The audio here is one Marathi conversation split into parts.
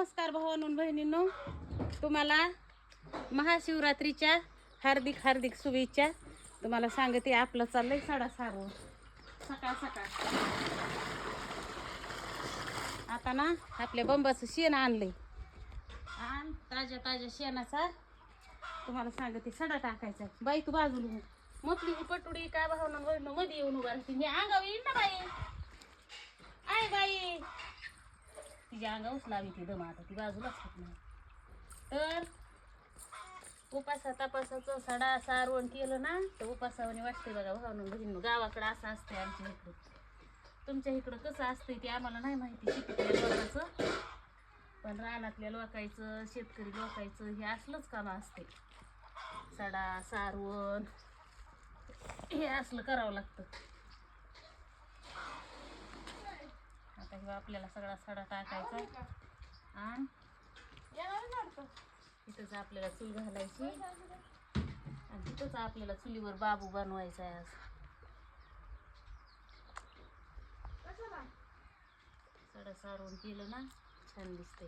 नमस्कार भावांनो बहिणींनो, तुम्हाला महाशिवरात्रीच्या हार्दिक हार्दिक शुभेच्छा. तुम्हाला सांगते आपलं चाललंय सडा सारवून सकाळ सकाळ. आता ना आपल्या बंबाचं शेण आणलंय आणि ताज्या ताज्या शेणाचा तुम्हाला सांगते सडा टाकायचा. बाई तू बाजूला म्हटली ही पटुडी काय भावना बहिणींनो मध्ये येऊन उभा राहते. मी अंगावर येईन ना बाई. आय बाई तिच्या अंगावच लावी ती दम. आता ती बाजूलाच होत नाही. तर उपासा तपासाचं सडा सारवण केलं ना तर उपासावणी वाटते बघा भावना बहिणींनो. गावाकडं असं असतंय आमच्या इकडं. तुमच्या इकडं कसं असतंय ते आम्हाला नाही माहिती शेतीतल्या लोकांचं, पण रानातल्या लोकांचं शेतकरी लोकांचं हे असलंच काम असते. सडा सारवण हे असलं करावं लागतं. आता हे आपल्याला सगळा सडा टाकायचा आणि तिथंच आपल्याला चूल घालायची आणि तिथंच आपल्याला चुलीवर बाबू बनवायचा आहे. आज सडा सारवण केलं ना छान दिसते.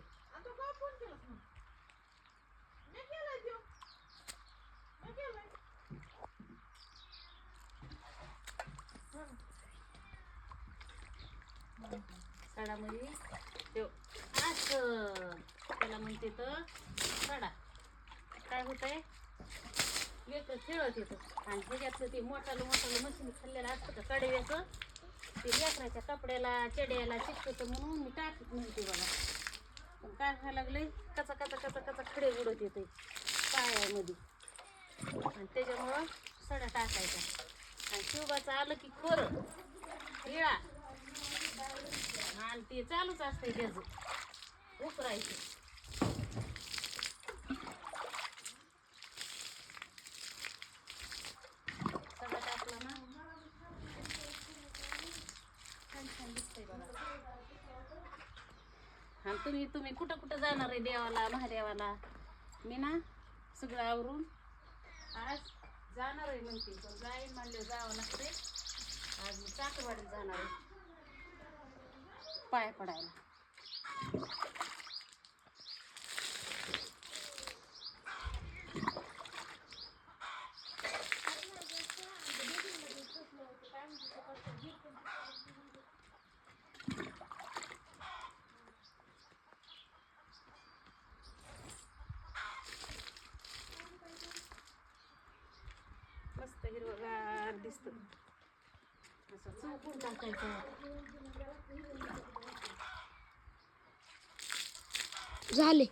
सडामध्ये असं त्याला म्हणते तर सडा. काय होतंय वेगळं खेळत येतं आणि ह्याच्यातलं ते मोठालं मशीन खाल्लेलं असतं का कडव्याचं ते लेकराच्या कपड्याला चेड्याला चिकटतं म्हणून मी टाकत म्हणते बघा. पण काय व्हायला लागलंय कचा कचा कचा कचा खडे उडत येते पायामध्ये आणि त्याच्यामुळं सडा टाकायचा. आणि शिवबाचं आलं की खरं हिळा आणि ते चालूच असते त्याचं उकरायचं. सगळं टाकलं ना छान छान दिसतंय बघा. आणि तुम्ही कुठं कुठं जाणार आहे देवाला महादेवाला? मी ना सगळं आवरून आज जाणार आहे म्हणते, पण जाईन म्हणलं जावं लागते. आज मी चाकरवाडीत जाणार आहे पाय पडायला. मस्त हिरवगार दिसत. असं चौकून टाकायचं. झाले.